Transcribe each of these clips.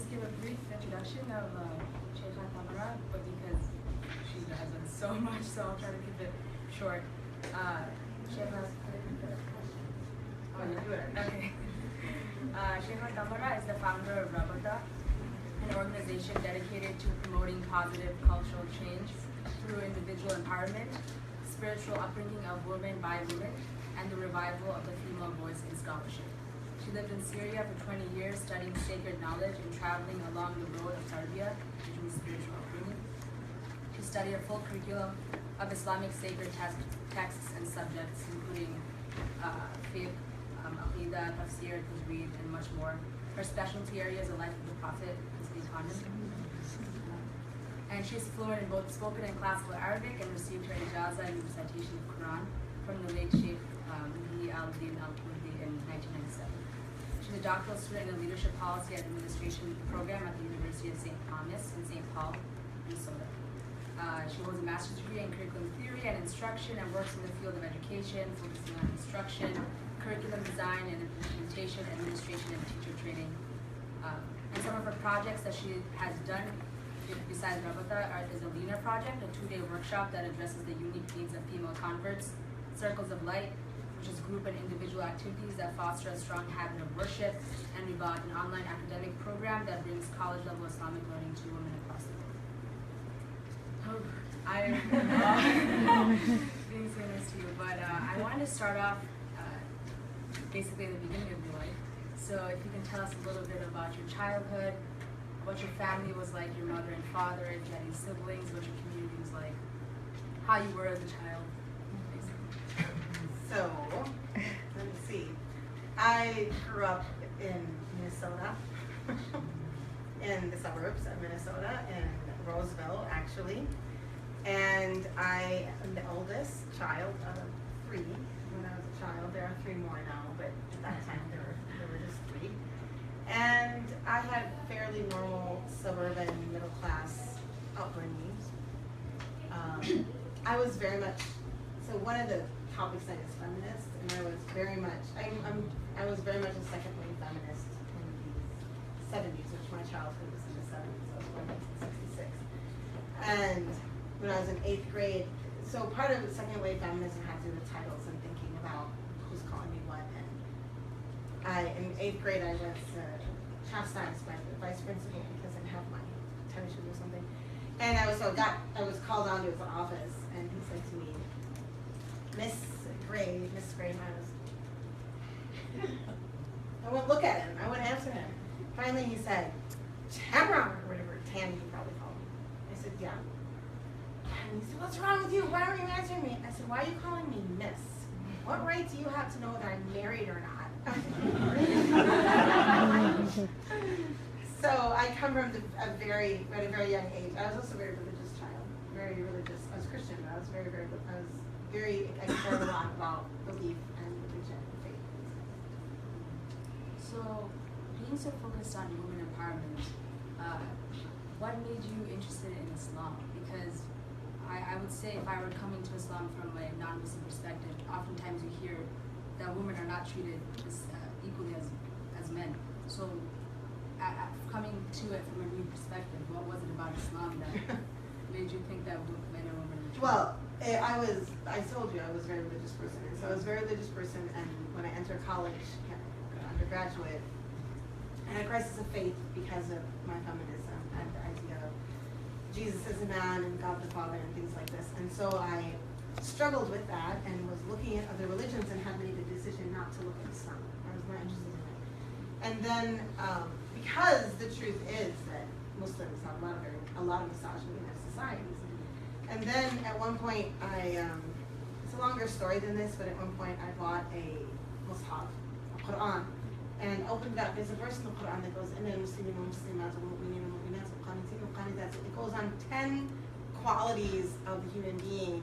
just give a brief introduction of Anse Tamara, but because she has done so much, so I'll try to keep it short. Anse Tamara is the founder of Rabata, an organization dedicated to promoting positive cultural change through individual empowerment, spiritual upbringing of women by women, and the revival of the female voice in scholarship. She lived in Syria for 20 years, studying sacred knowledge and traveling along the road of Tarbiyah, which means spiritual upbringing. She studied a full curriculum of Islamic sacred texts and subjects, including fiqh, aqidah, tafsir, tajweed, and much more. Her specialty area is the life of the Prophet, peace be upon him. And she's fluent in both spoken and classical Arabic and received her ijaza in recitation of Quran from the late Sheikh Muhi al-Din al-Kurdi in 1997. She's a doctoral student in the Leadership Policy and Administration program at the University of St. Thomas in St. Paul, Minnesota. She holds a master's degree in curriculum theory and instruction and works in the field of education, focusing on instruction, curriculum design and implementation, administration, and teacher training. And some of her projects that she has done besides Rabata is a Lena project, a 2-day workshop that addresses the unique needs of female converts, Circles of Light, which is group and individual activities that foster a strong habit of worship, and Rabata, an online academic program that brings college-level Islamic learning to women across the world. I am being so nice to you, but I wanted to start off basically at the beginning of your life. So if you can tell us a little bit about your childhood, what your family was like, your mother and father, if you had any siblings, what your community was like, how you were as a child, basically. So, let me see. I grew up in Minnesota, in the suburbs of Minnesota, in Roseville, actually. And I am the oldest child of 3. When I was a child, there are 3 more now, but at that time there were just 3. And I had fairly normal suburban middle class upbringing. I was very much, so one of the topics I is feminist, and I was very much, I was very much a second wave feminist in the 70s, which my childhood was in the 70s, I was born in 1966. And when I was in 8th grade, so part of the second wave feminism had to do with titles and thinking about who's calling me what. And in 8th grade, I was chastised by the vice principal because I didn't have my tennis shoes or something. And I was called down to his office, and he said to me, Miss Gray, and I wouldn't look at him, I wouldn't answer him. Finally he said, Tamara, or whatever, Tammy he probably called me. I said, yeah. And he said, what's wrong with you? Why aren't you answering me? I said, why are you calling me Miss? What right do you have to know whether I'm married or not? So I come from at a very young age. I was also a very religious child, very religious. I was Christian, but I was I cared a lot about belief and religion and faith. So, being so focused on women empowerment, what made you interested in Islam? Because I would say if I were coming to Islam from a non-Muslim perspective, oftentimes you hear that women are not treated equally as men. So coming to it from a new perspective, what was it about Islam that made you think that men and women were treated? Well, I told you I was a very religious person. And so I was a very religious person, and when I entered college, undergraduate, I had a crisis of faith because of my feminism and the idea of Jesus as a man and God the Father and things like this. And so I struggled with that and was looking at other religions and had made a decision not to look at Islam. I was not interested in it. And then, because the truth is that Muslims have a lot of misogyny in their societies. And then at one point, it's a longer story than this, but at one point I bought a mushaf, a Quran, and opened it up. There's a verse in the Quran that goes, it goes on 10 qualities of the human being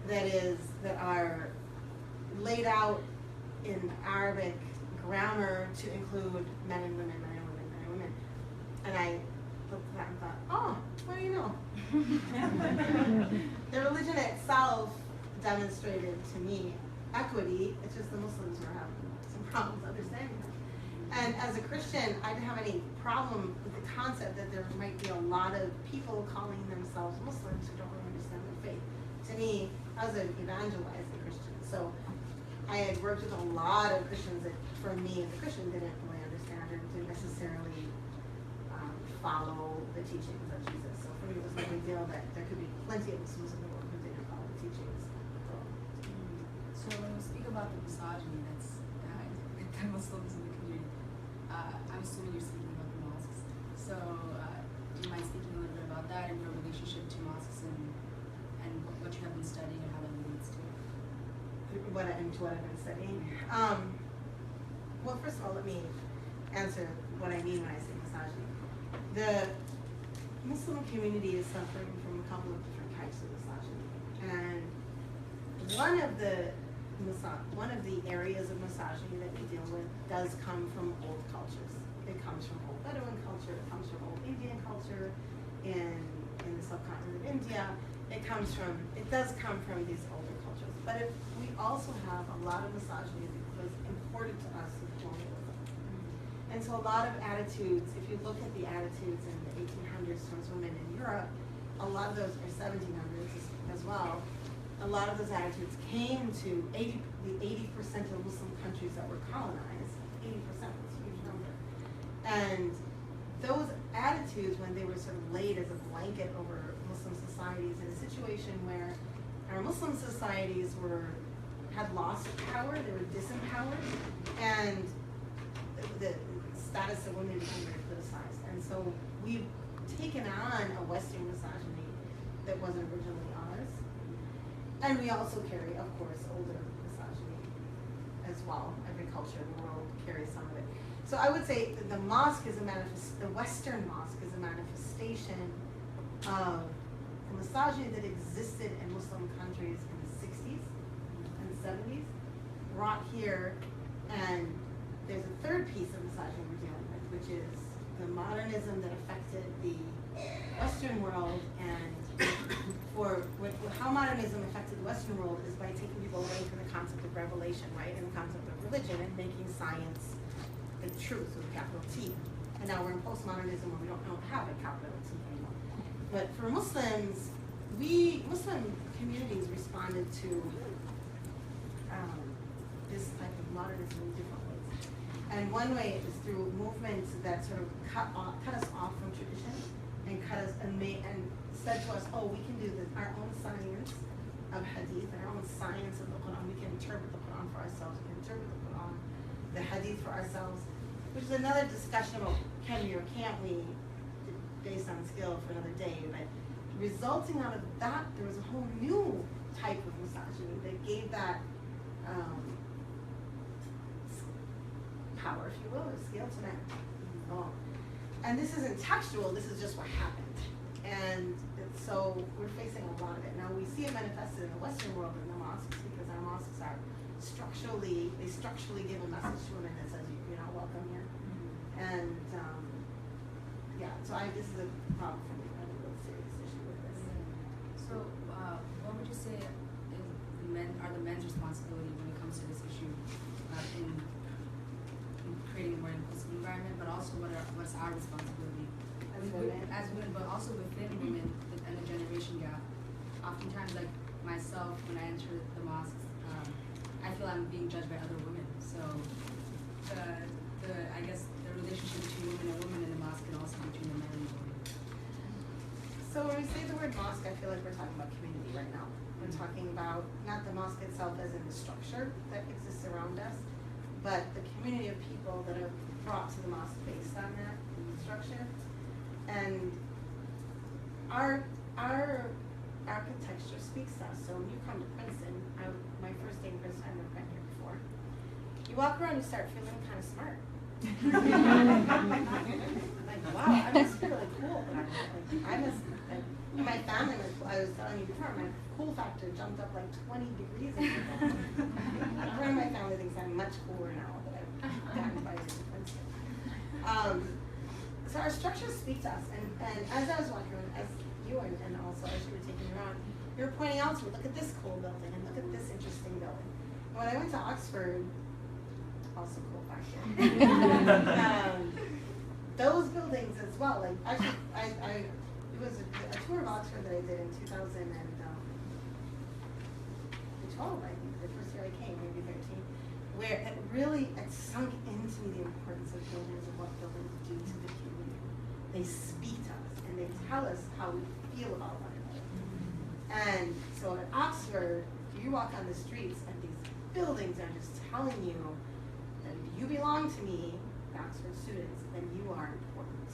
that are laid out in Arabic grammar to include men and women, men and women, men and women. And I looked at that and thought, oh, what do you know? The religion itself demonstrated to me equity. It's just the Muslims were having some problems understanding that. And as a Christian, I didn't have any problem with the concept that there might be a lot of people calling themselves Muslims who don't really understand their faith. To me, I was an evangelizing Christian. So I had worked with a lot of Christians that, for me, as a Christian, didn't really understand or didn't necessarily follow the teachings of Jesus. So for me, it was no big deal that there could be plenty of Muslims in the world who didn't follow the teachings. So when we speak about the misogyny that's in Muslims in the community, I'm assuming you're speaking about the mosques. So do you mind speaking a little bit about that and your relationship to mosques and what you have been studying and how that relates to it? What I've been studying. Well, first of all, let me answer what I mean when I say misogyny. The Muslim community is suffering from a couple of different types of misogyny, and one of the areas of misogyny that we deal with does come from old cultures. It comes from old Bedouin culture. It comes from old Indian culture in the subcontinent of India. It does come from these older cultures. But we also have a lot of misogyny that was imported to us with colonialism. And so a lot of attitudes, if you look at the attitudes in the 1800s towards women in Europe, a lot of those, or 1700s as well, a lot of those attitudes came to the 80% of Muslim countries that were colonized. 80% was a huge number. And those attitudes, when they were sort of laid as a blanket over Muslim societies in a situation where our Muslim societies had lost power, they were disempowered, and the status of women became very politicized. And so we've taken on a Western misogyny that wasn't originally ours. And we also carry, of course, older misogyny as well. Every culture in the world carries some of it. So I would say that the Western mosque is a manifestation of the misogyny that existed in Muslim countries in the 60s and 70s, brought here, and there's a third piece of misogyny we're dealing with, which is the modernism that affected the Western world, and how modernism affected the Western world is by taking people away from the concept of revelation, right, and the concept of religion, and making science the truth with a capital T. And now we're in postmodernism where we don't have a capital T anymore. But for Muslims, Muslim communities responded to this type of modernism in different ways. And one way is through movements that sort of cut us off from tradition and said to us, oh, we can do our own science of hadith and our own science of the Quran. We can interpret the Quran for ourselves. We can interpret the Quran, the hadith for ourselves, which is another discussion about can we or can't we, based on skill for another day. But resulting out of that, there was a whole new type of misogyny that gave that power, if you will, or skill to men. And this isn't textual, this is just what happened. And so we're facing a lot of it. Now we see it manifested in the Western world in the mosques, because our mosques are structurally give a message to women that says you're not welcome here. And this is a problem for me. I have a real serious issue with this. So what would you say are the men's responsibility when it comes to this issue in creating a more inclusive environment, but also what's our responsibility as women, but also within women and the generation gap? Oftentimes, like myself, when I enter the mosques, I feel I'm being judged by other women. So I guess the relationship between women in the mosque and also between the men and the women. So when we say the word mosque, I feel like we're talking about community right now. We're talking about not the mosque itself as in the structure that exists around us, but the community of people that are brought to the mosque based on that structure. And our architecture speaks to us. So when you come to Princeton, my first day in Princeton, I've never been here before. You walk around, you start feeling kind of smart. Like, wow, I must feel really cool. My family, I was telling you before, my cool factor jumped up like 20 degrees. Everyone in my family thinks I'm much cooler now that I've gotten invited to Princeton. So our structures speak to us, and as I was walking around, as you and also as you were taking me around, you were pointing out to me, look at this cool building and look at this interesting building. And when I went to Oxford, a also cool back here. Those buildings as well, like actually, it was a tour of Oxford that I did in 2012, I think, the first year I came, maybe 13, where it sunk into me the importance of buildings and what buildings do to the community. They speak to us and they tell us how we feel about one another. And so at Oxford, you walk on the streets and these buildings are just telling you that if you belong to me, the Oxford students, then you are important.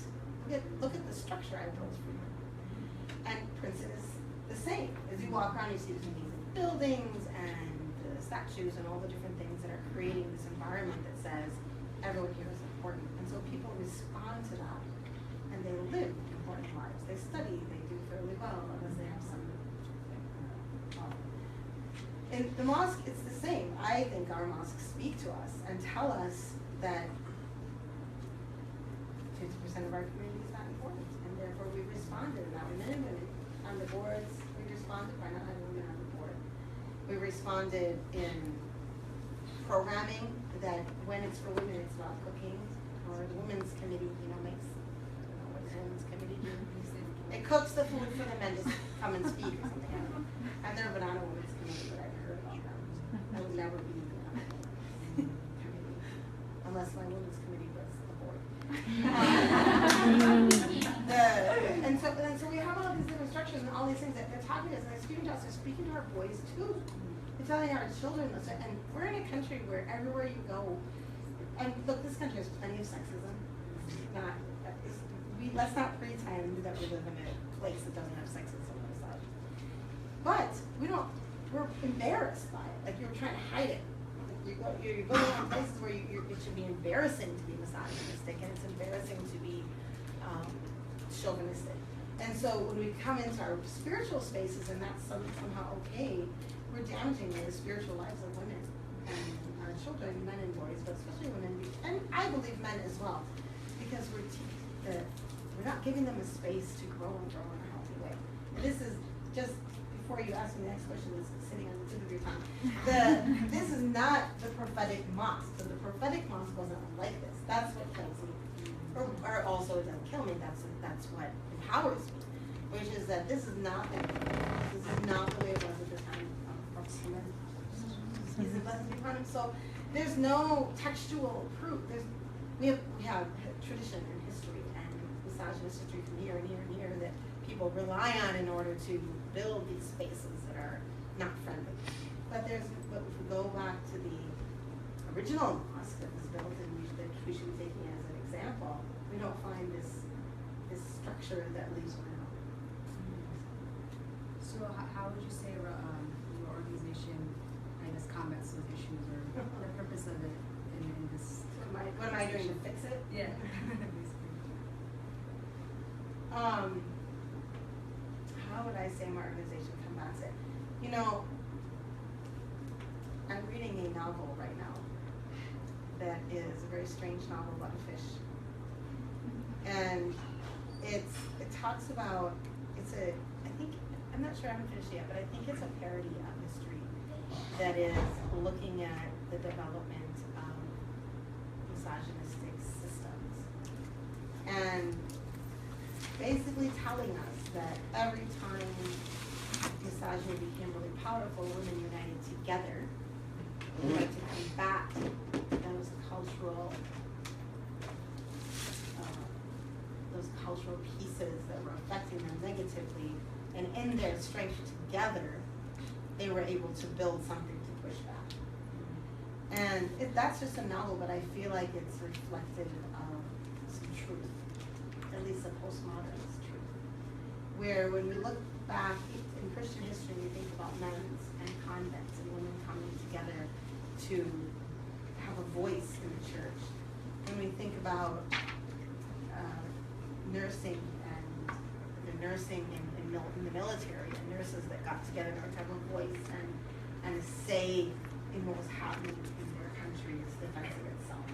Look at the structure I built for you. And Princeton is the same. As you walk around, you see these amazing buildings and the statues and all the different things that are creating this environment that says everyone here is important. And so people respond to that and they live important lives. They study, they do fairly well unless they have some in the mosque, it's the same. I think our mosques speak to us and tell us that 50% of our community is not important, and therefore we responded. Now, men and women on the boards, we responded by not having women on the board. We responded in programming that when it's for women, it's about cooking, or the women's committee, makes, I don't know what the women's committee do. It cooks the food for the men to come and speak or something. I don't know. And they're a banana women's committee, but I've heard about them. That would never be a committee, unless my women's committee was the board. And so we have all these different structures and all these things that they're talking to us, and they're speaking to us, they're speaking to our boys too. They're telling our children this, and we're in a country where everywhere you go, and look, this country has plenty of sexism. Let's not pretend that we live in a place that doesn't have sexism or such. But we're embarrassed by it. Like you're trying to hide it. Like you're going to places where it should be embarrassing to be misogynistic, and it's embarrassing to be chauvinistic. And so when we come into our spiritual spaces and that's somehow okay, we're damaging the spiritual lives of women and our children, men and boys, but especially women, and I believe men as well, because we're not giving them a space to grow in a healthy way. And this is just, before you ask me the next question, is sitting on the tip of your tongue. This is not the prophetic mosque. So the prophetic mosque wasn't like this. That's what kills me. Or also it doesn't kill me, that's what empowers me. Which is that this is not the way it was at the time of Muhammad. He's a blessed be upon him. So there's no textual proof. We have tradition and history and misogynist history from here and here and here that people rely on in order to build these spaces that are not friendly. But if we go back to the original mosque that was built and that we should be taking as an example, we don't find this structure that leaves one out. So how would you say your organization, I guess, combats those issues, or the purpose of it in this? What am I doing to fix it? Yeah. How would I say my organization combats it? I'm reading a novel right now that is a very strange novel about a fish. And it talks about, I'm not sure I haven't finished yet, but I think it's a parody of history that is looking at the development of misogynistic systems. And basically telling us that every time misogyny became really powerful, women united together in order to combat those cultural pieces that were affecting them negatively, and in their strength together, they were able to build something to push back. And that's just a novel, but I feel like it's reflective of some truth, at least a postmodernist truth, where when we look back in Christian history, we think about nuns and convents and women coming together to have a voice in the church. When we think about nursing and the nursing in the military, and nurses that got together in order to have a voice and a say in what was happening in their country's defense of itself.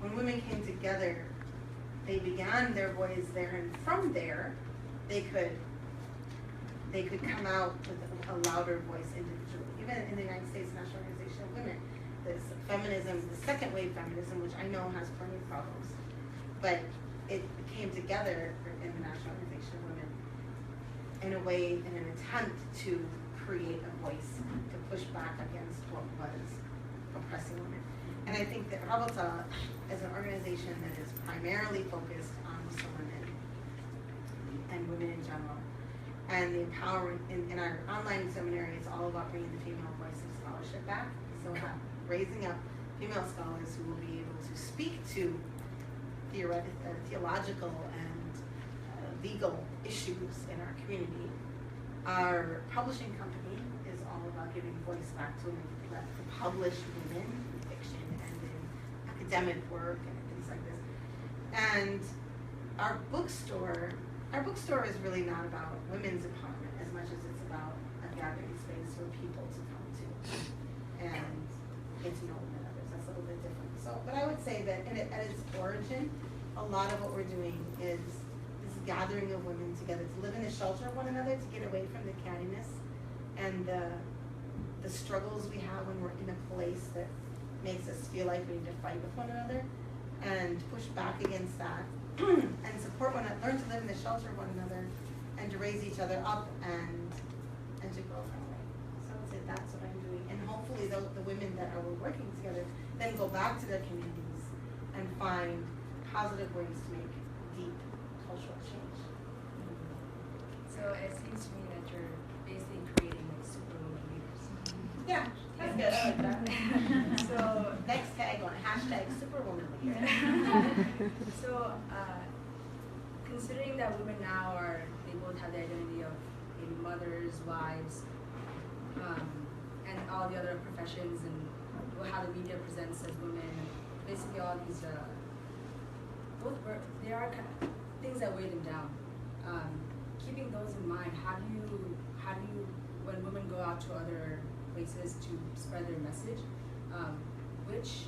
When women came together, they began their voice there, and from there, they could come out with a louder voice individually. Even in the United States National Organization of Women, this feminism, the second wave feminism, which I know has plenty of problems, but it came together in the National Organization of Women in a way, in an attempt to create a voice to push back against what was oppressing women. And I think that Rabata is an organization that is primarily focused on Muslim women and women in general. And the empowerment in our online seminary is all about bringing the female voice of scholarship back. So raising up female scholars who will be able to speak to theological and legal issues in our community. Our publishing company is all about giving voice back to women, to publish women in fiction and in academic work and things like this. And our bookstore is really not about women's empowerment as much as it's about a gathering space for people to come to and get to know one another. That's a little bit different. So, but I would say that at its origin, a lot of what we're doing is this gathering of women together to live in the shelter of one another, to get away from the cattiness and the struggles we have when we're in a place that makes us feel like we need to fight with one another, and push back against that and support one another, learn to live in the shelter of one another, and to raise each other up and to grow that way. So I would say that's what I'm doing, and hopefully the women that are working together then go back to their communities and find positive ways to make deep cultural change. So it seems to me that you're basically creating like superwoman leaders. Yeah, that's good. I like that. So next tag on hashtag superwoman leader. So considering that women now they both have the identity of maybe mothers, wives, and all the other professions, and how the media presents as women, basically all these they are kind of things that weigh them down. Keeping those in mind, how do you, when women go out to other places to spread their message, which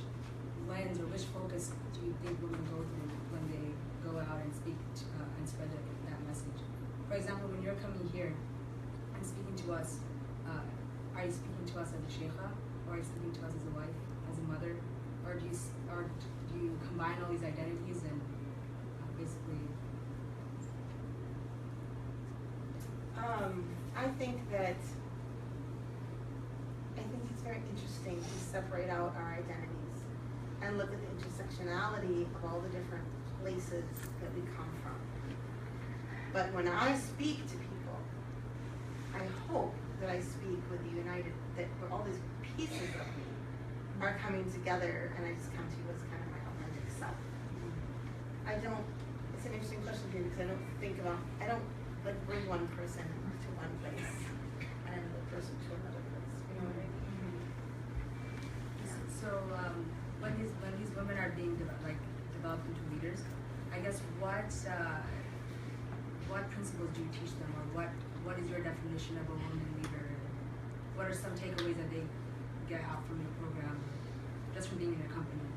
lens or which focus do you think women go through when they go out and speak and spread that message? For example, when you're coming here and speaking to us, are you speaking to us as a sheikha, or are you speaking to us as a wife, as a mother, or do you combine all these identities and basically? I think it's very interesting to separate out our identities and look at the intersectionality of all the different places that we come from. But when I speak to people, I hope that I speak with the united, that where all these pieces of me are coming together, and I just come to you as kind of my authentic self. It's an interesting question for you, because I don't like bring one person to one place and another person to another place. You know what I mean? Yeah. So when these women are being developed into leaders, I guess what principles do you teach them, or what is your definition of a woman leader? What are some takeaways that they get out from your program, just from being in a company?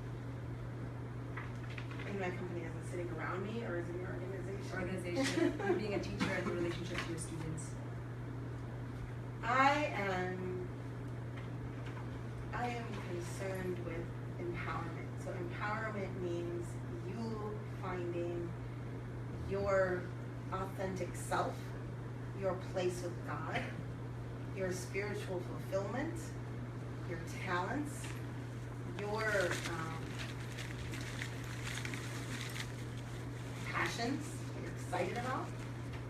In my company, as in sitting around me, or is it your organization? Being a teacher and the relationship to your students. I am concerned with empowerment. So empowerment means you finding your authentic self, your place with God, your spiritual fulfillment, your talents, your passions that you're excited about,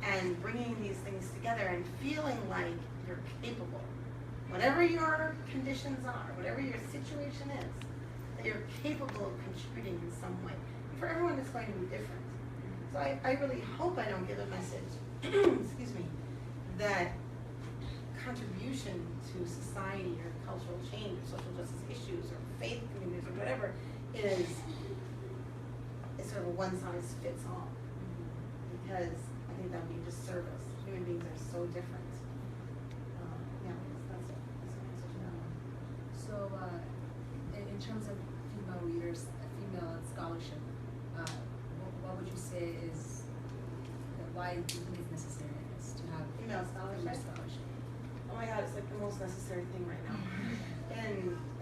and bringing these things together and feeling like you're capable. Whatever your conditions are, whatever your situation is, that you're capable of contributing in some way. For everyone, it's going to be different. So I really hope I don't give a message, excuse me, that contribution to society or cultural change or social justice issues or faith communities or whatever is sort of a one-size-fits-all, because I think that would be a disservice. Human beings are so different. Yeah, that's an answer to that one. So in terms of female leaders, female scholarship, what would you say is, why do you think it's necessary, I guess, to have female scholarship? female scholarship? Oh my God, it's like the most necessary thing right now.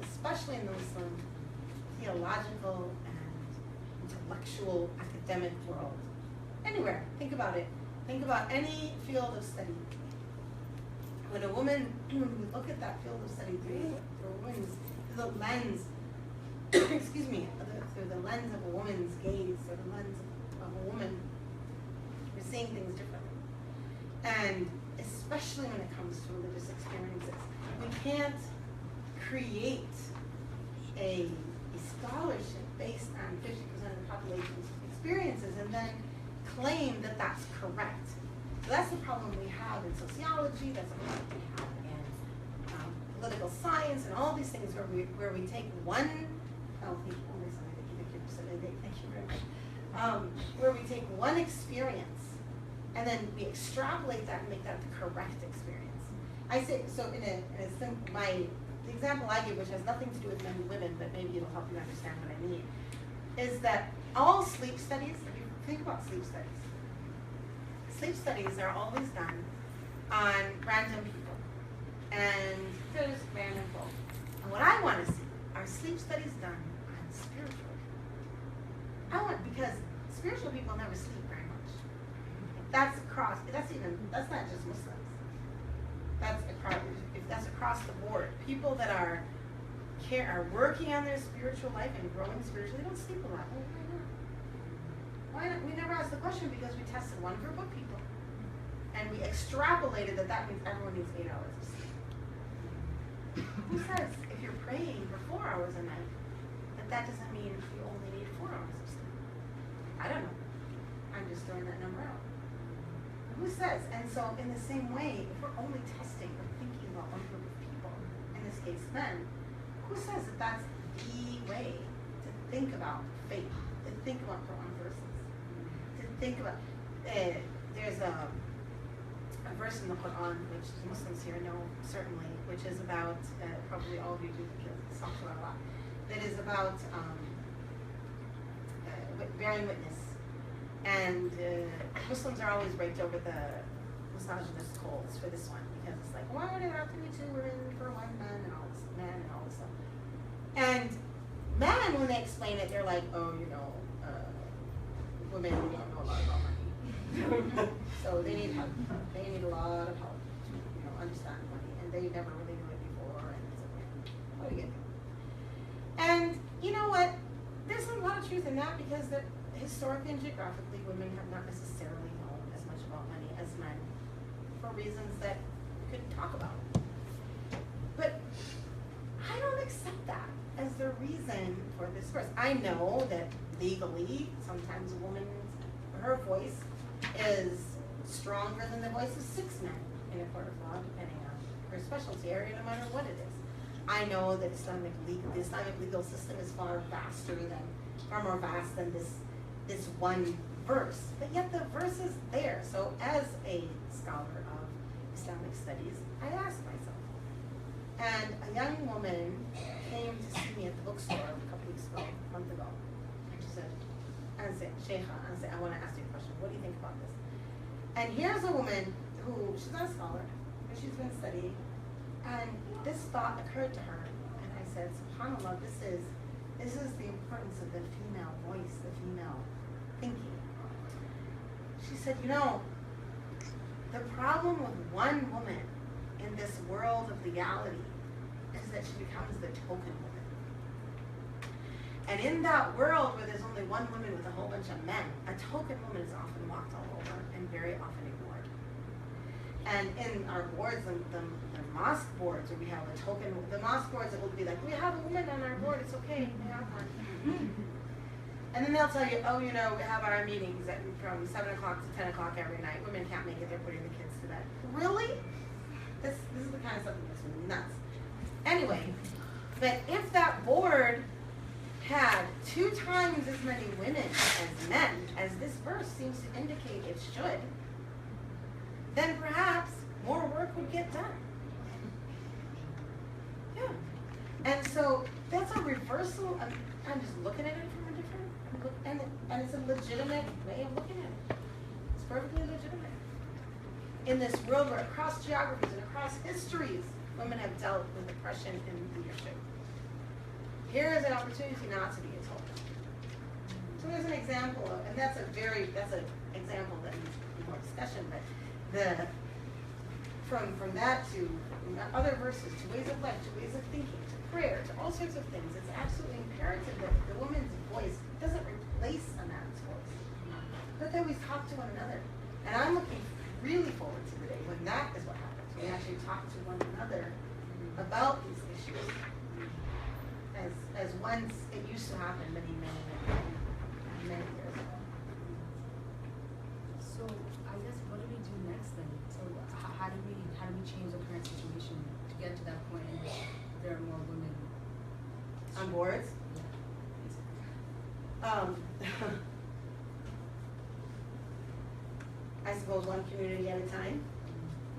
especially in the Muslim theological and intellectual academic world, anywhere, think about it. Think about any field of study. When a woman, when we look at that field of study through the lens, excuse me, through the lens of a woman's gaze, or the lens of a woman, we're seeing things differently. And especially when it comes to religious experiences, we can't create a scholarship based on 50% of the population's experiences and then claim that that's correct. So that's the problem we have in sociology, that's the problem we have in political science and all these things where we take one, thank you very much, where we take one experience and then we extrapolate that and make that the correct experience. I say, so the example I give, which has nothing to do with men and women, but maybe it'll help you understand what I mean, is that all sleep studies, if you think about sleep studies are always done on random people. And there's random folk. And what I want to see are sleep studies done on spiritual people. Because spiritual people never sleep very much. That's not just Muslims. That's across the board. People that are working on their spiritual life and growing spiritually don't sleep a lot. Why not? We never asked the question because we tested one group of people and we extrapolated that means everyone needs 8 hours of sleep. Who says if you're praying for 4 hours a night that doesn't mean you only need 4 hours of sleep? I don't know. I'm just throwing that number out. Who says? And so in the same way, if we're only testing or thinking about one group of people, in this case men, who says that that's the way to think about faith, to think about Quran verses, to think about, there's a verse in the Quran, which Muslims here know certainly, which is about, probably all of you do because it's talked about a lot, that is about bearing witness. And Muslims are always raked over the misogynist coals for this one because it's like, why would it have to be 2 women for 1 man and all this stuff. And men, when they explain it, they're like, oh, women don't know a lot about money. So they need help. They need a lot of help to understand money, and they never really knew it before. And it's like, what do you get? And you know what? There's a lot of truth in that because historically and geographically, women have not necessarily known as much about money as men for reasons that we could talk about. But I don't accept that as the reason for this verse. I know that legally, sometimes a woman's, her voice is stronger than the voice of 6 men in a court of law, depending on her specialty area, no matter what it is. I know that the Islamic legal system is far more vast than this one verse. But yet the verse is there. So as a scholar of Islamic studies, I asked myself. And a young woman came to see me at the bookstore a month ago. And she said, Anse, Sheikha, I want to ask you a question. What do you think about this? And here's a woman who, she's not a scholar, but she's been studying. And this thought occurred to her. And I said, SubhanAllah, this is the importance of the female voice, the female thinking. She said, the problem with one woman in this world of legality is that she becomes the token woman. And in that world where there's only one woman with a whole bunch of men, a token woman is often walked all over and very often ignored. And in our boards, the mosque boards, where we have a token, the mosque boards, it will be like, we have a woman on our board, it's okay, we have one. And then they'll tell you, oh, we have our meetings from 7 o'clock to 10 o'clock every night. Women can't make it, they're putting the kids to bed. Really? This is the kind of stuff that makes me nuts. Anyway, but if that board had 2 times as many women as men, as this verse seems to indicate it should, then perhaps more work would get done. Yeah. And so that's a reversal. I'm just looking at it from a different, and it's a legitimate way of looking at it. It's perfectly legitimate. In this world where across geographies and across histories, women have dealt with oppression in leadership. Here is an opportunity not to be a total. So there's an example of, and that's an example that needs more discussion, but from that to other verses, to ways of life, to ways of thinking, to prayer, to all sorts of things, it's absolutely imperative that the woman's voice doesn't replace a man's voice, but that we talk to one another. And I'm looking really forward to the day when that is what happens. We actually talk to one another about these issues, as once it used to happen many years ago. So I guess what do we do next then? So how do we change the current situation to get to that point in which there are more women on boards? Yeah. I suppose one community at a time.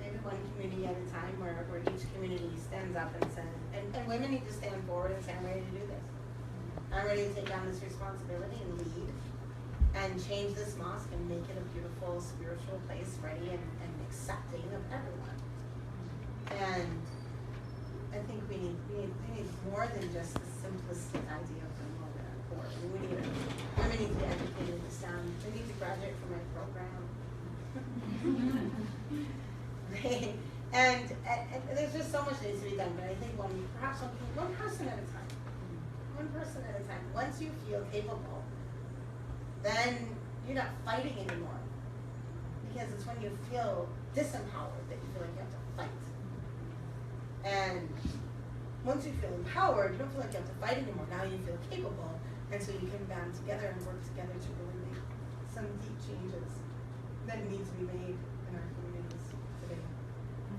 Maybe one community at a time where each community stands up and says, and women need to stand forward and say, I'm ready to do this. I'm ready to take on this responsibility and lead and change this mosque and make it a beautiful spiritual place, ready and accepting of everyone. And I think we need more than just the simplistic idea of being women on board. I mean, women need to be educated to stand. They need to graduate from my program. and there's just so much that needs to be done, but I think perhaps one person at a time. One person at a time. Once you feel capable, then you're not fighting anymore. Because it's when you feel disempowered that you feel like you have to fight. And once you feel empowered, you don't feel like you have to fight anymore. Now you feel capable, and so you can band together and work together to really make some deep changes that need to be made in our communities today.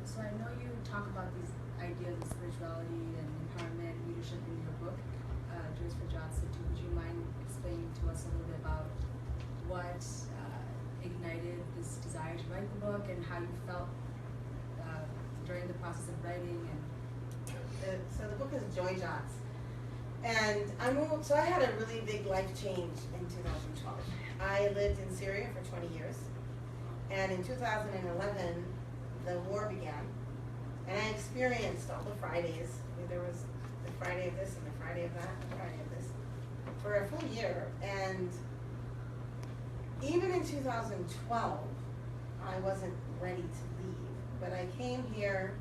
So I know you talk about these ideas of spirituality and empowerment and leadership in your book, Juris for Jotsu. Would you mind explaining to us a little bit about what ignited this desire to write the book and how you felt during the process of writing? And so the book is Joy Jots. And so I had a really big life change in 2012. I lived in Syria for 20 years. And in 2011, the war began. And I experienced all the Fridays. There was the Friday of this and the Friday of that and the Friday of this for a full year. And even in 2012, I wasn't ready to leave. But I came here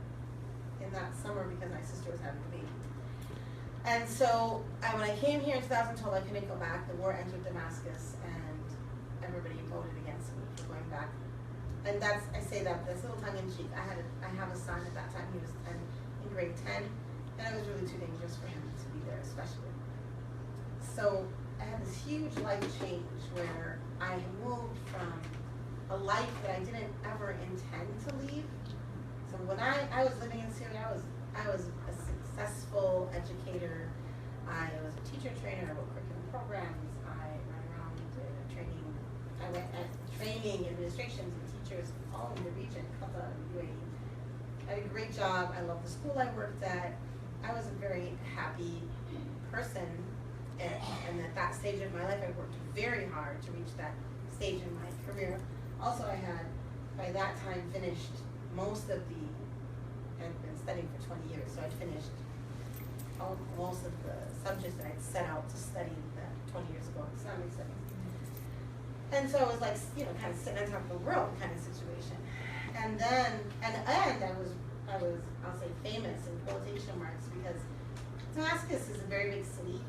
in that summer because my sister was having a baby. And so when I came here in 2012, I couldn't go back. The war entered Damascus, and everybody voted against me for going back. And that's little tongue in cheek. I have a son at that time. He was in grade 10, and it was really too dangerous for him to be there, especially. So I had this huge life change where I moved from a life that I didn't ever intend to leave. So when I was living in Syria, I was a successful educator. I was a teacher trainer. I wrote curriculum programs. I ran around training. I went at training administrations and teachers all in the region, Qatar and UAE. I had a great job. I loved the school I worked at. I was a very happy person. And at that stage of my life, I worked very hard to reach that stage in my career. Also, I had, by that time, finished most of I'd been studying for 20 years, so I'd finished most of the subjects that I'd set out to study 20 years ago in Islamic studies. And so it was like, kind of sitting on top of the world kind of situation. And then, I was, I'll say, famous in quotation marks because Damascus is a very big city,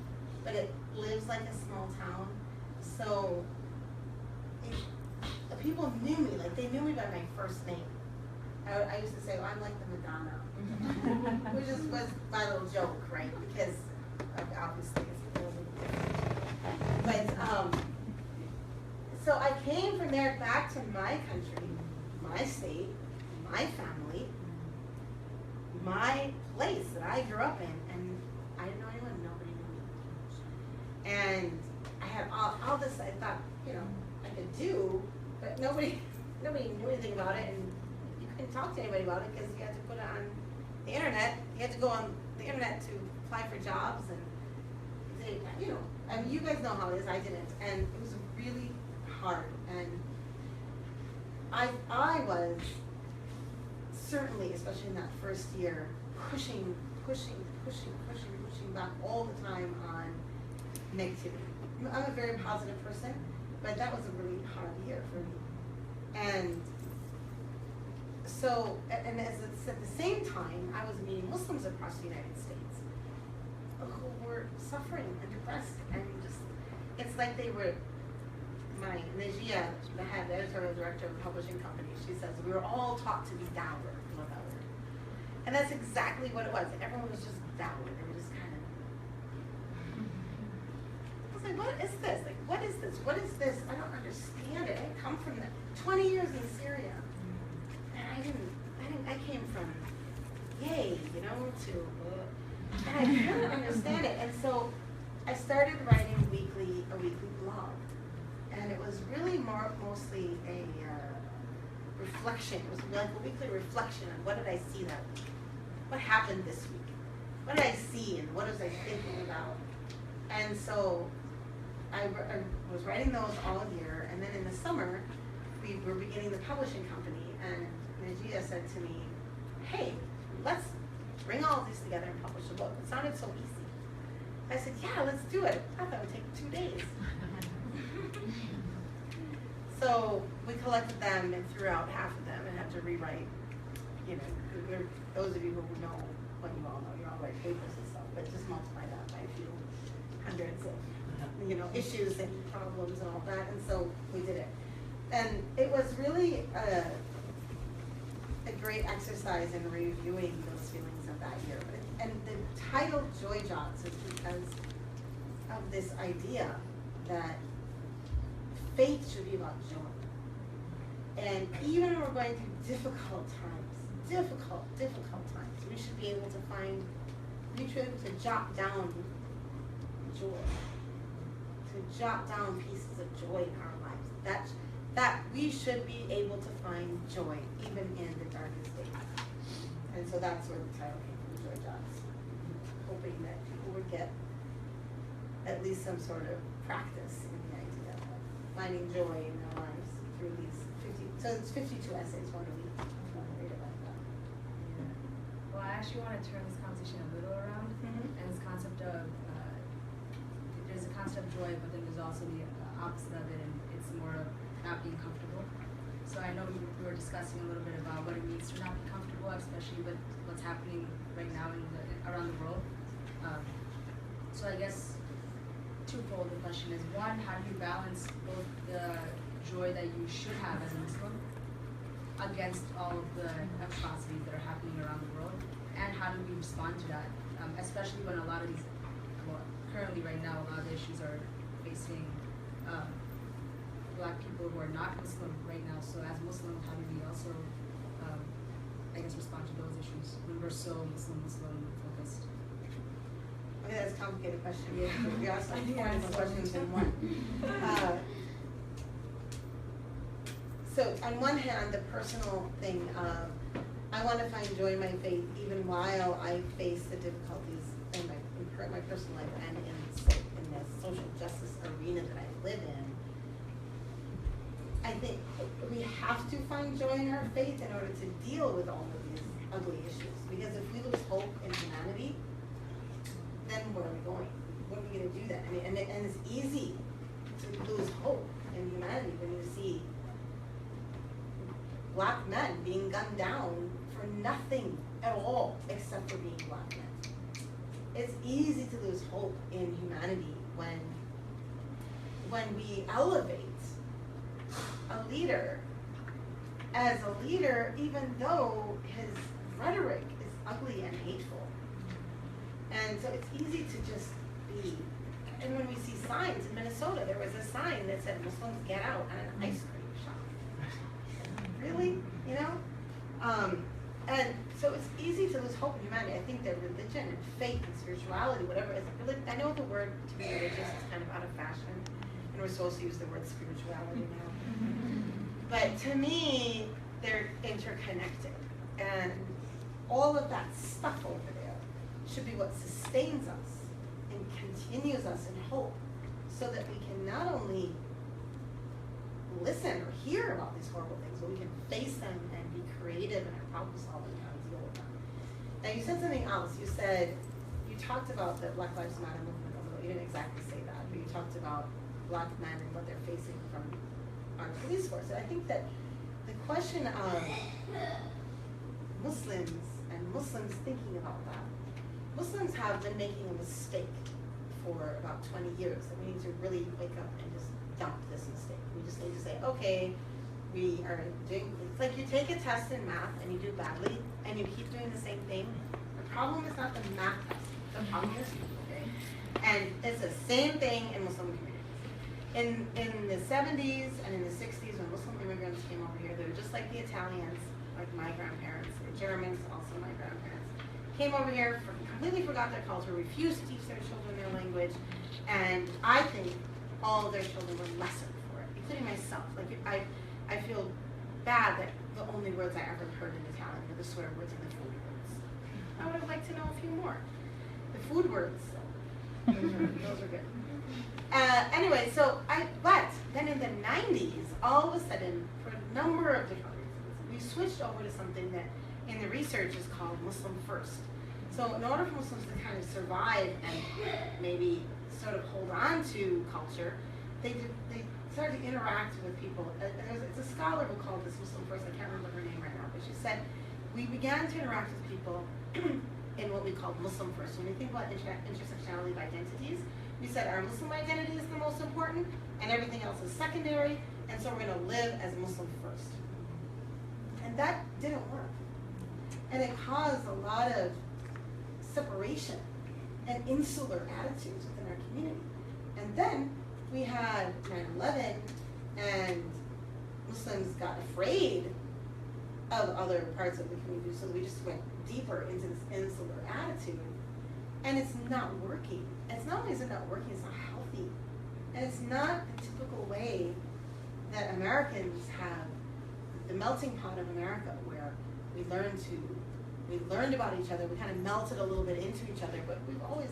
but it lives like a small town. So people knew me, like they knew me by my first name. I used to say, well, I'm like the Madonna, which was my little joke, right? Because obviously it's a little bit different. But so I came from there back to my country, my state, my family, my place that I grew up in, and I didn't know anyone, nobody knew me. And I had all this I thought, I could do, but nobody knew anything about it, and you couldn't talk to anybody about it because you had to put it on the internet. You had to go on the internet to apply for jobs, and I mean, you guys know how it is. I didn't, and it was really hard. And I was certainly, especially in that first year, pushing back all the time on negativity. I'm a very positive person, but that was a really hard year for me. And so, and as it's at the same time, I was meeting Muslims across the United States who were suffering and depressed, and just, it's like they were, Najia, the editorial director of a publishing company, she says, we were all taught to be dour. I love that word. And that's exactly what it was. Everyone was just dour. They were just kind of, I was like, what is this? Like, what is this? What is this? I don't understand it. I come from 20 years in Syria. And I came from yay, you know, to, and I couldn't understand it. And so I started writing a weekly blog. And it was really mostly a reflection. It was like a weekly reflection on what did I see that week? What happened this week? What did I see and what was I thinking about? And so I was writing those all year, and then in the summer, we were beginning the publishing company, and Najia said to me, hey, let's bring all this together and publish a book. It sounded so easy. I said, yeah, let's do it. I thought it would take 2 days. So we collected them and threw out half of them and had to rewrite, you know, those of you who know what you all know, you all write papers and stuff, but just multiply that by a few hundreds of, you know, issues and problems and all that, and so we did it. And it was really a great exercise in reviewing those feelings of that year. And the title Joy Jots is because of this idea that faith should be about joy. And even when we're going through difficult times, we should be able to jot down joy, to jot down pieces of joy in our lives. That we should be able to find joy even in the darkest days. And so that's where the title came from, Joy Jots. Hoping that people would get at least some sort of practice in the idea of finding joy in their lives through these 50, so it's 52 essays, one a week. If you want to read it like that. Yeah. Well, I actually want to turn this conversation a little around, and this concept of, there's a concept of joy, but then there's also the opposite of it, and it's more of not being comfortable. So I know we were discussing a little bit about what it means to not be comfortable, especially with what's happening right now around the world. So I guess twofold the question is, one, how do you balance both the joy that you should have as a Muslim against all of the atrocities that are happening around the world, and how do we respond to that, especially when a lot of these, well, currently right now, a lot of the issues are facing Black people who are not Muslim right now. So as Muslims, how do we also, I guess, respond to those issues when we're so Muslim focused? Okay, that's a complicated question. We asked like 4 different questions in one. So on one hand, the personal thing of, I want to find joy in my faith even while I face the difficulties in my personal life and in the social justice arena that I live in. I think we have to find joy in our faith in order to deal with all of these ugly issues. Because if we lose hope in humanity, then where are we going? What are we going to do then? I mean, and it's easy to lose hope in humanity when you see Black men being gunned down for nothing at all except for being Black men. It's easy to lose hope in humanity when we elevate a leader as a leader, even though his rhetoric is ugly and hateful. And so it's easy to just be, and when we see signs in Minnesota, there was a sign that said Muslims get out at an ice cream shop. Really? You know? And so it's easy to lose hope in humanity. I think that religion and faith and spirituality, whatever, I know the word to be religious is kind of out of fashion, and we're supposed to use the word spirituality now. But to me, they're interconnected. And all of that stuff over there should be what sustains us and continues us in hope, so that we can not only listen or hear about these horrible things, but we can face them and be creative in our problem solving and how to deal with them. Now you said something else. You said, you talked about the Black Lives Matter movement, although you didn't exactly say that, but you talked about Black men and what they're facing from our police force. And I think that the question of Muslims and Muslims thinking about that, Muslims have been making a mistake for about 20 years, and we need to really wake up and just dump this mistake. We just need to say, okay, we are doing, it's like you take a test in math and you do badly, and you keep doing the same thing. The problem is not the math test, the problem is you, okay? And it's the same thing in Muslim communities. In the 70s and in the 60s, when Muslim immigrants came over here, they were just like the Italians, like my grandparents, the Germans, also my grandparents, came over here, completely forgot their culture, refused to teach their children their language, and I think all of their children were lesser for it, including myself. Like, I feel bad that the only words I ever heard in Italian were the swear words and the food words. I would have liked to know a few more. The food words, those are good. Anyway, but then in the 90s, all of a sudden, for a number of different reasons, we switched over to something that in the research is called Muslim First. So in order for Muslims to kind of survive and maybe sort of hold on to culture, they started to interact with people. It's a scholar who called this Muslim First. I can't remember her name right now, but she said, we began to interact with people in what we call Muslim First. When we think about intersectionality of identities, we said our Muslim identity is the most important, and everything else is secondary, and so we're going to live as Muslim first. And that didn't work. And it caused a lot of separation and insular attitudes within our community. And then we had 9/11, and Muslims got afraid of other parts of the community, so we just went deeper into this insular attitude. And it's not working. It's not only is it not working, it's not healthy. And it's not the typical way that Americans have the melting pot of America, where we learned about each other, we kind of melted a little bit into each other, but we've always,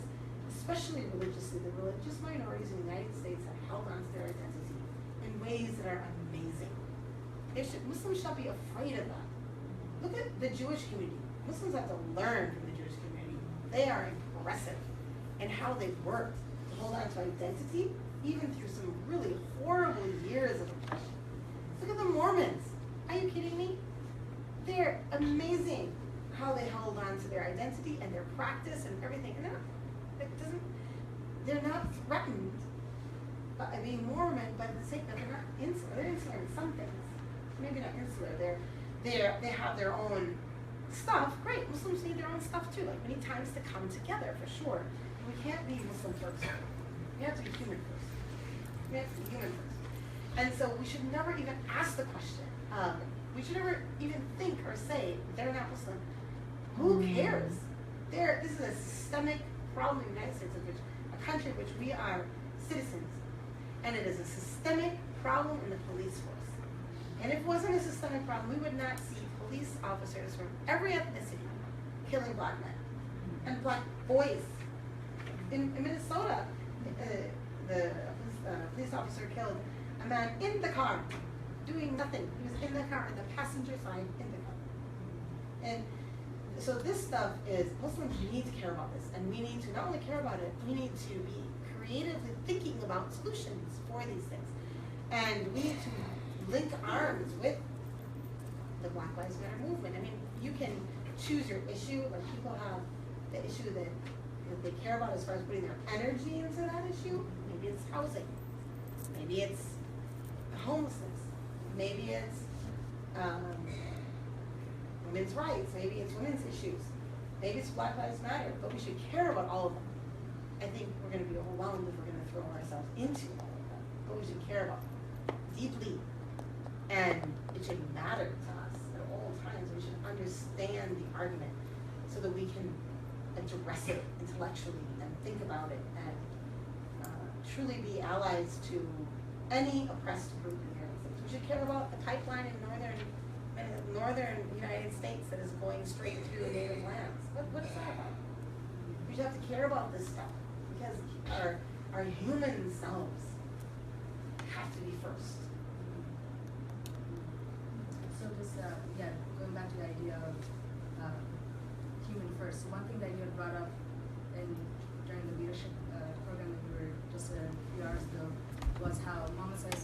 especially religiously, the religious minorities in the United States have held on to their identity in ways that are amazing. Muslims should be afraid of that. Look at the Jewish community. Muslims have to learn from the Jewish community. They are impressive in how they've worked to hold on to identity, even through some really horrible years of oppression. Look at the Mormons. Are you kidding me? They're amazing how they held on to their identity and their practice and everything. And they're not threatened by being Mormon, but the sake that they're not insular. They're insular in some things. Maybe not insular. They have their own stuff. Great, Muslims need their own stuff too. Like, we need times to come together for sure. We can't be Muslim first. We have to be human first. We have to be human first. And so we should never even ask the question. We should never even think or say they're not Muslim. Who cares? This is a systemic problem in the United States, a country in which we are citizens. And it is a systemic problem in the police force. And if it wasn't a systemic problem, we would not see police officers from every ethnicity killing black men and black boys. In Minnesota, the police officer killed a man in the car, doing nothing. He was in the car, in the passenger side, in the car. And so this stuff is, Muslims need to care about this. And we need to not only care about it, we need to be creatively thinking about solutions for these things. And we need to link arms with the Black Lives Matter movement. I mean, you can choose your issue. Like, people have the issue that they care about as far as putting their energy into that issue. Maybe it's housing. Maybe it's homelessness. Maybe it's women's rights. Maybe it's women's issues. Maybe it's Black Lives Matter. But we should care about all of them. I think we're going to be overwhelmed if we're going to throw ourselves into all of them. But we should care about them deeply. And it should matter to us at all times. We should understand the argument so that we can address it intellectually and think about it and truly be allies to any oppressed group in the United States. We should care about the pipeline in northern United States that is going straight through native lands. What is that about? We should have to care about this stuff because our human selves have to be first. So just, going back to the idea of human first. So one thing that you had brought up during the leadership program that we were just a few hours ago was how Muhammad was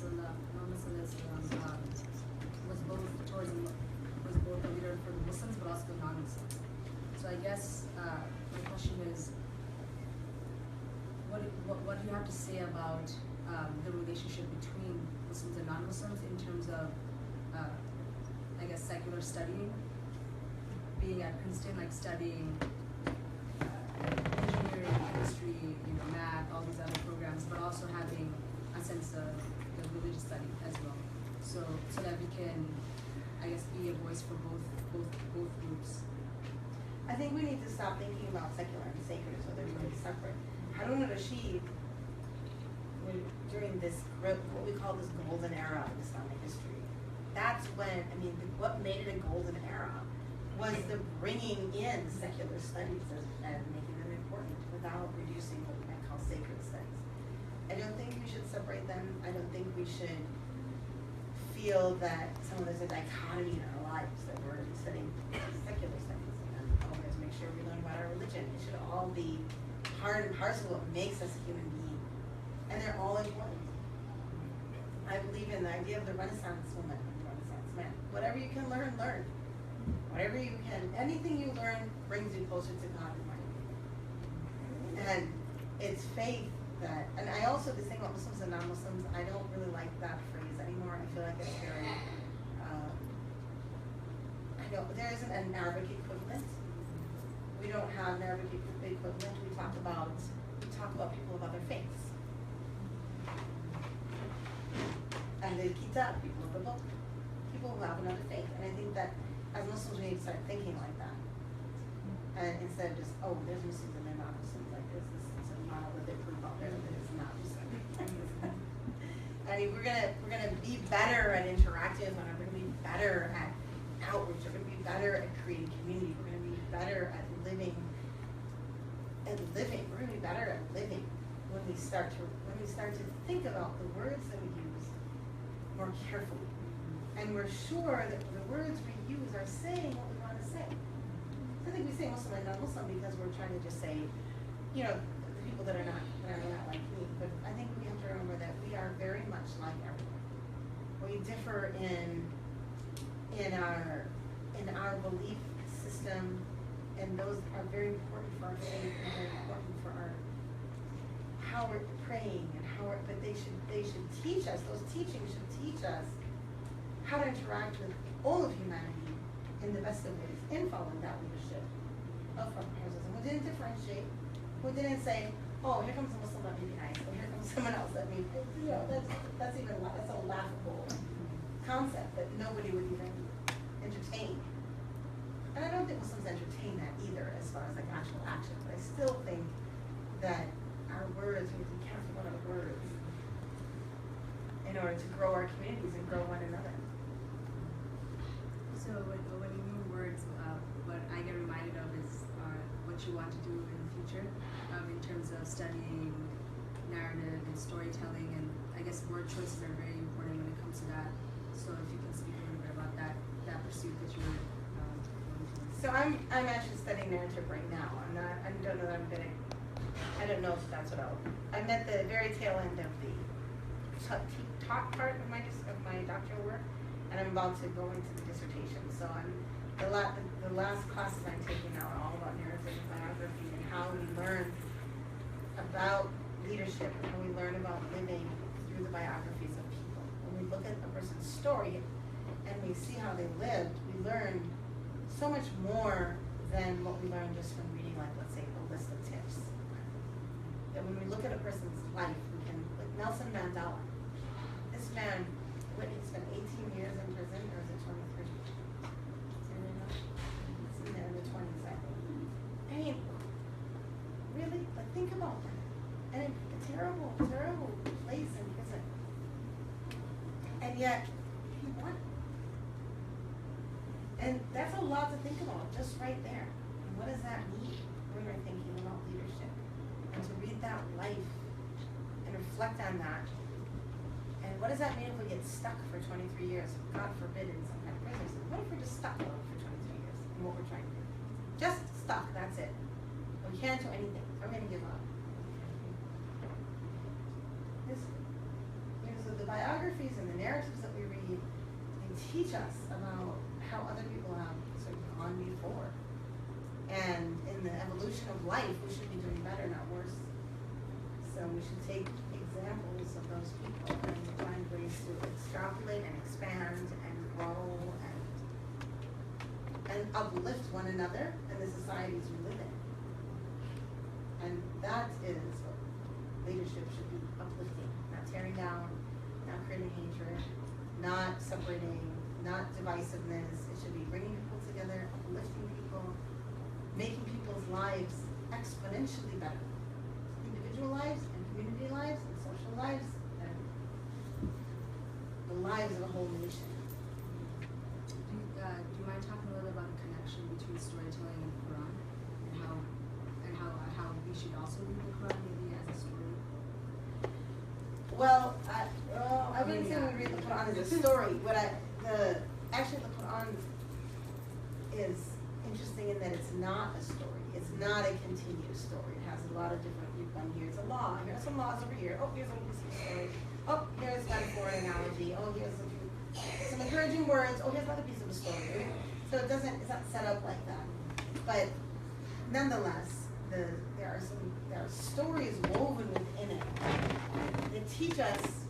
both a leader for the Muslims but also the non-Muslims. So I guess my question is, what do you have to say about the relationship between Muslims and non-Muslims in terms of, I guess, secular studying, being at Princeton, like studying engineering, chemistry, math, all these other programs, but also having a sense of religious study as well, so that we can, I guess, be a voice for both groups. I think we need to stop thinking about secular and sacred, so they're really separate. Harun al-Rashid, during this, what we call this golden era of Islamic history, that's when, what made it a golden era was the bringing in secular studies and making them important without reducing what we might call sacred studies. I don't think we should separate them. I don't think we should feel that there's a dichotomy in our lives, that we're studying secular studies and always make sure we learn about our religion. It should all be part and parcel of what makes us a human being. And they're all important. I believe in the idea of the Renaissance woman, the Renaissance man. Whatever you can learn, learn. Whatever you can, anything you learn brings you closer to God, in my opinion. And it's faith that, and I also, this thing about Muslims and non-Muslims, I don't really like that phrase anymore. I feel like it's very, there isn't an Arabic equivalent. We don't have an Arabic equivalent. We talk about people about their faiths. And the kitab, people of the book, people who have another faith. And I think that as Muslims, we need to start thinking like that. And instead of just, there's Muslims and they're not Muslims, like this is a model that they prove out there that it's not Muslim. We're gonna be better at interactive, and we're gonna be better at outreach, we're gonna be better at creating community, we're gonna be better at living. We're gonna be better at living when we start to think about the words that we use more carefully. And we're sure that the words we use are saying what we want to say. I think we say Muslim and non-Muslim because we're trying to just say, the people that are not like me. But I think we have to remember that we are very much like everyone. We differ in our belief system, and those are very important for our faith and very important for how we're praying and but they should teach us. Those teachings should teach us how to interact with all of humanity in the best of ways, in following that leadership of Feminism. We didn't differentiate. We didn't say, here comes a Muslim, let me be nice, or here comes someone else, let me, that's a laughable concept that nobody would even entertain. And I don't think Muslims entertain that either as far as like actual action, but I still think that our words, we need to be careful about our words in order to grow our communities and grow one another. So when you mean words, what I get reminded of is what you want to do in the future in terms of studying narrative and storytelling, and I guess word choices are very important when it comes to that. So if you can speak a little bit about that pursuit that you were going to. So I'm actually studying narrative right now. I don't know that I'm gonna. I don't know if that's what I'm at the very tail end of the talk part of my doctoral work, and I'm about to go into the dissertation. So the last classes I'm taking now are all about narrative and biography and how we learn about leadership and how we learn about living through the biographies of people. When we look at a person's story and we see how they lived, we learn so much more than what we learn just from reading, like, let's say, a list of tips. That when we look at a person's life, we can, like Nelson Mandela, this man, he spent 18 years in prison, or is it 23? It's in the 20s, I think. I mean, really, like, think about that. And a terrible, terrible place in prison. And yet, he won. And that's a lot to think about, just right there. And what does that mean when we're thinking about leadership? And to read that life and reflect on that. And what does that mean if we get stuck for 23 years? God forbid in some kind of prison. What if we're just stuck for 23 years in what we're trying to do? Just stuck, that's it. We can't do anything, so we're gonna give up. So the biographies and the narratives that we read, they teach us about how other people have sort of gone before. And in the evolution of life, we should be doing better, not worse. So we should take examples of those people and find ways to extrapolate and expand and grow and uplift one another and the societies we live in. And that is what leadership should be, uplifting, not tearing down, not creating hatred, not separating, not divisiveness. It should be bringing people together, uplifting people, making people's lives exponentially better. Individual lives and community lives and social lives and the lives of a whole nation. Do you mind talking a little bit about the connection between storytelling and the Quran and how we should also read the Quran maybe as a story? Well, I wouldn't say we read the Quran as a story. Actually the Quran is interesting in that it's not a story. It's not a continuous story. It has a lot of different, here's a law, here's some laws over here, oh, here's a piece of story, oh, here's a metaphor and analogy, oh, here's some encouraging words, oh, here's another piece of a story. So it's not set up like that. But nonetheless, there are stories woven within it that teach us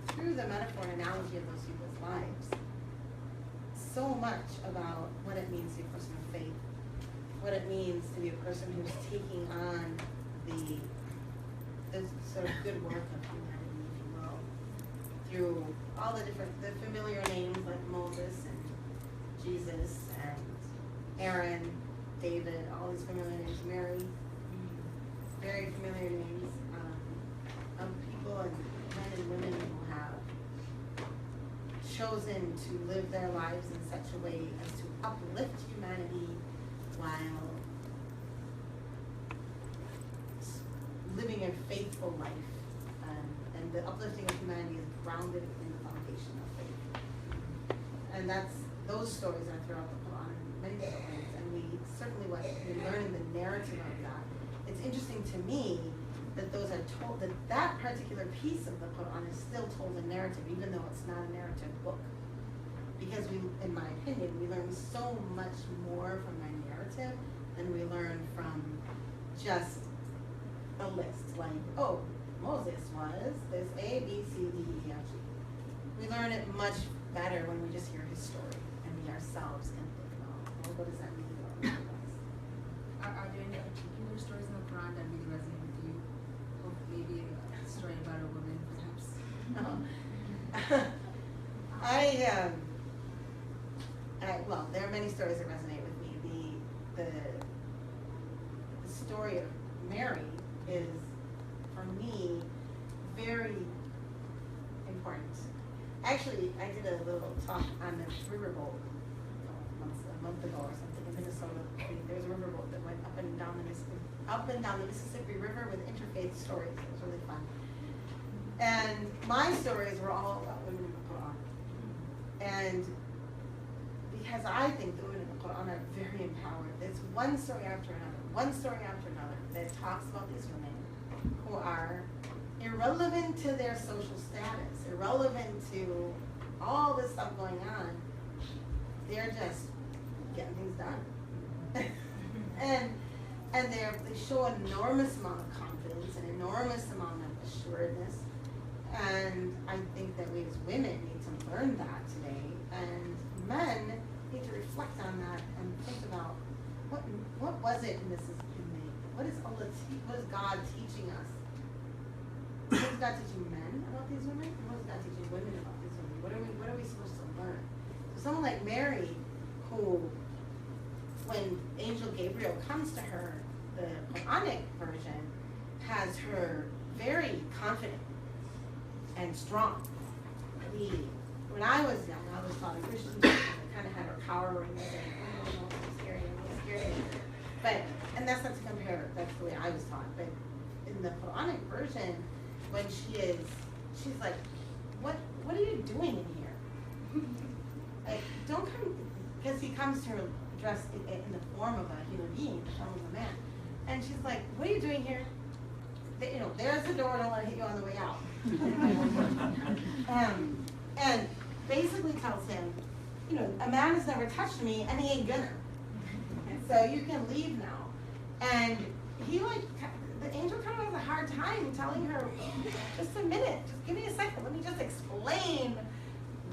through the metaphor and analogy of those people's lives so much about what it means to be a person of faith, what it means to be a person who's taking on the sort of good work of humanity, if you will, through all the familiar names like Moses and Jesus and Aaron, David, all these familiar names, Mary, very familiar names of people and men and women who have chosen to live their lives in such a way as to uplift humanity while living a faithful life. And the uplifting of humanity is grounded in the foundation of faith. And those stories are throughout the Quran in many different ways. And we certainly learn in the narrative of that. It's interesting to me that those are told, that particular piece of the Quran is still told in narrative, even though it's not a narrative book. Because in my opinion, we learn so much more from the narrative than we learn from just a list. Like, oh, Moses was this A, B, C, D, E, F, G. We learn it much better when we just hear his story and we ourselves can think about, well, what does that mean about our lives? Are there any particular stories in the Quran that really resonate with you? Or maybe a story about a woman, perhaps? Well, there are many stories that resonate with me. The story of Mary is, for me, very important. Actually, I did a little talk on the riverboat a month ago or something in Minnesota. There's a riverboat that went up and down the Mississippi River with interfaith stories. It was really fun. And my stories were all about women in the Quran. And because I think the women in the Quran are very empowered. There's one story after another that talks about these women who are irrelevant to their social status, irrelevant to all this stuff going on. They're just getting things done. and they show an enormous amount of confidence, an enormous amount of assuredness. And I think that we as women need to learn that today. And men need to reflect on that and think about what was it in this what is God teaching us? What is God teaching men about these women? And what is God teaching women about these women? What are we supposed to learn? So someone like Mary, who, when Angel Gabriel comes to her, the Quranic version has her very confident and strong. When I was young, I was taught a Christian church that kind of had her cowering and saying, oh, no, I'm scared. And that's not to compare, that's the way I was taught. But in the Quranic version, when she's like, what are you doing in here? Like, don't come, because he comes to her dressed in the form of a human being, the form of a man. And she's like, what are you doing here? There's the door, don't let it hit you on the way out. And basically tells him, a man has never touched me and he ain't gonna. So you can leave now. And he the angel kind of has a hard time telling her, just a minute, just give me a second, let me just explain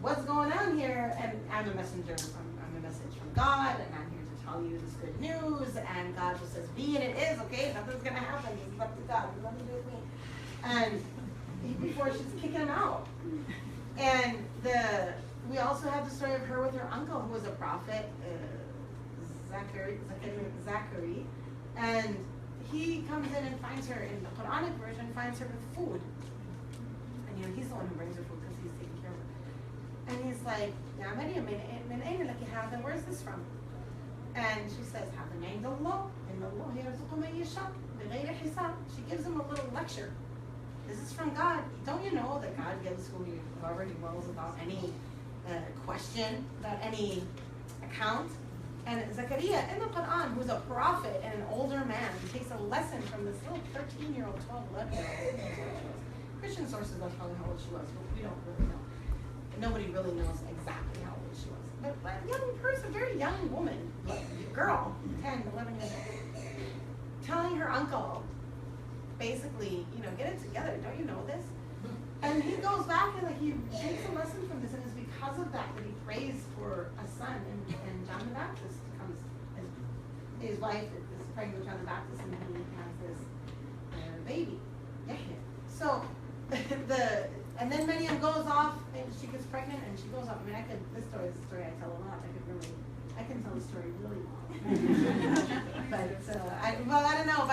what's going on here. And I'm a messenger, I'm a message from God, and I'm here to tell you this good news. And God just says, be and it is, okay? Nothing's gonna happen, it's up to God, it's nothing to do with me. And before she's kicking him out. And we also have the story of her with her uncle, who was a prophet, Zachary, and he comes in and finds her, in the Quranic version, finds her with food. And he's the one who brings her food because he's taking care of her. And he's like, where's this from? And she says, she gives him a little lecture. This is from God. Don't you know that God gives whoever he wills about any question, about any account? And Zechariah in the Quran, who's a prophet and an older man, takes a lesson from this little 13-year-old, 12, 11-year-old. Christian sources don't tell me how old she was, but we don't really know. Nobody really knows exactly how old she was. But a young person, very young woman, girl, 10, 11 years old, telling her uncle, basically, get it together, don't you know this? And he goes back and he takes a lesson from this, and it's because of that he prays for a son, and John the Baptist comes, his wife is pregnant with John the Baptist, and he has this baby, Yahya. So and then Miriam goes off and she gets pregnant and she goes off. This story is a story I tell a lot. I can tell the story really long. But I don't know if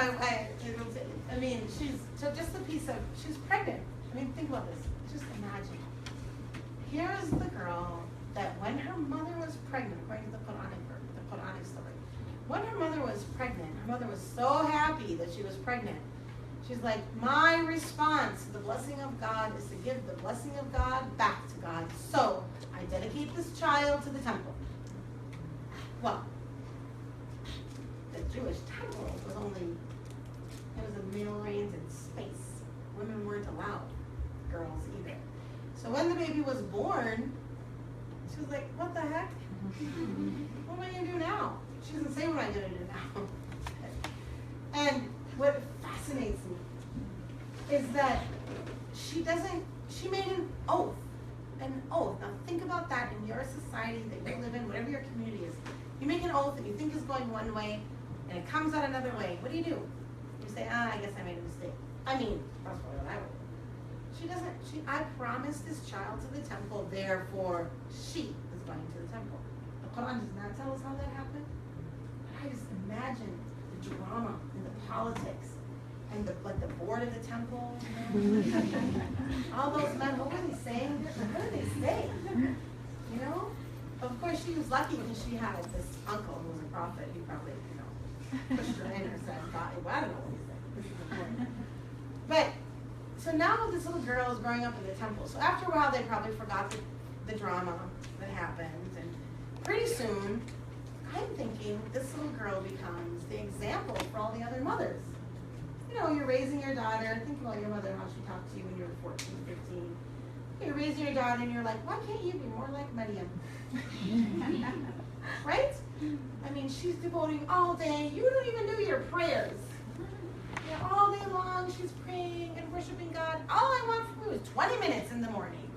just the piece of, she's pregnant. Think about this. Just imagine. Here's the girl that when her mother was pregnant, according to the Quranic story, when her mother was pregnant, her mother was so happy that she was pregnant. She's like, my response to the blessing of God is to give the blessing of God back to God. So I dedicate this child to the temple. Well, the Jewish temple was a male-oriented space. Women weren't allowed, girls either. So when the baby was born, she was like, what the heck? What am I going to do now? She doesn't say what I'm going to do now. And what fascinates me is that she made an oath. An oath. Now think about that in your society that you live in, whatever your community is. You make an oath and you think it's going one way, and it comes out another way. What do? You say, I guess I made a mistake. That's what I would. I promised this child to the temple, therefore she is going to the temple. The Quran does not tell us how that happened. But I just imagine the drama and the politics and the board of the temple. All those men, what were they saying? What did they say? Of course she was lucky because she had this uncle who was a prophet. He probably, pushed her in or said, I don't know what he said. This is important. But so now this little girl is growing up in the temple. So after a while, they probably forgot the drama that happened. And pretty soon, I'm thinking this little girl becomes the example for all the other mothers. You're raising your daughter. Think about your mother, how she talked to you when you were 14, 15. You're raising your daughter and you're like, why can't you be more like Maryam? Right? She's devoting all day. You don't even do your prayers. All day long, she's praying and worshiping God. All I want from you is 20 minutes in the morning.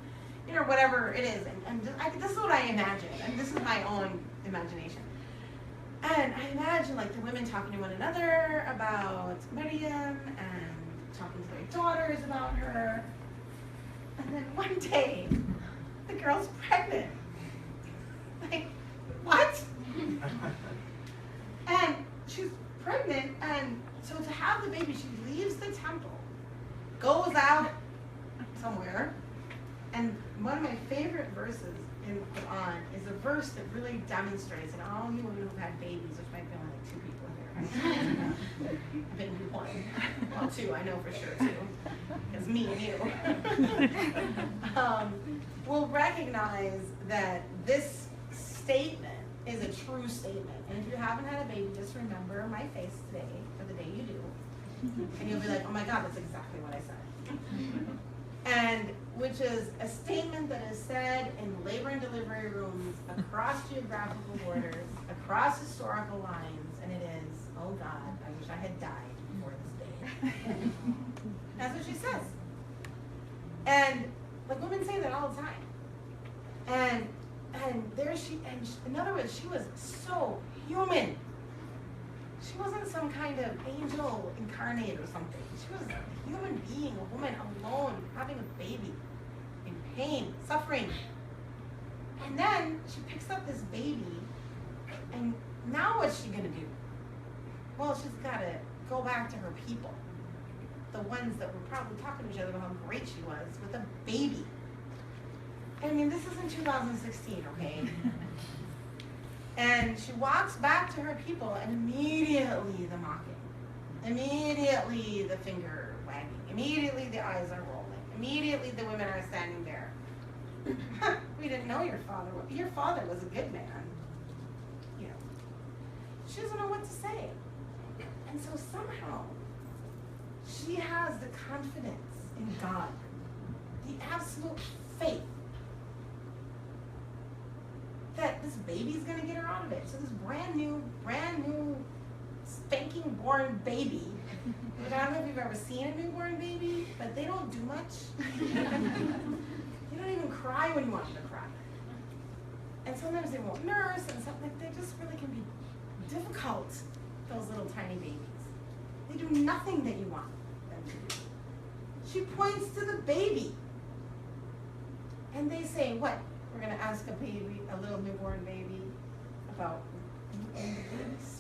Whatever it is. And this is what I imagine. And this is my own imagination. And I imagine the women talking to one another about Maryam and talking to their daughters about her. And then one day, the girl's pregnant. What? And she's pregnant, and so to have the baby, she leaves the temple, goes out somewhere, and one of my favorite verses in the Quran is a verse that really demonstrates, and all you women who've had babies, which might be only 2 people here. Maybe 1. Well, 2, I know for sure, 2. Because me and you. Will recognize that this statement is a true statement. And if you haven't had a baby, just remember my face today for the day you do. And you'll be like, oh my God, that's exactly what I said. And which is a statement that is said in labor and delivery rooms across geographical borders, across historical lines, and it is, oh God, I wish I had died before this day. That's what she says. And like women say that all the time. And there she, in other words, she was so human. She wasn't some kind of angel incarnate or something. She was a human being, a woman alone, having a baby, in pain, suffering. And then she picks up this baby, and now what's she gonna do? Well, she's gotta go back to her people, the ones that were probably talking to each other about how great she was with a baby. I mean, this is in 2016, okay? And she walks back to her people, and immediately the mocking, immediately the finger wagging, immediately the eyes are rolling, immediately the women are standing there. We didn't know your father. Your father was a good man. You know, she doesn't know what to say. And so somehow, she has the confidence in God, the absolute faith that this baby's gonna get her out of it. So this brand new, spanking born baby, which I don't know if you've ever seen a newborn baby, but they don't do much. They don't even cry when you want them to cry. And sometimes they won't nurse, and something, they just really can be difficult, those little tiny babies. They do nothing that you want them to do. She points to the baby. And they say, what? We're going to ask a little newborn baby about babies?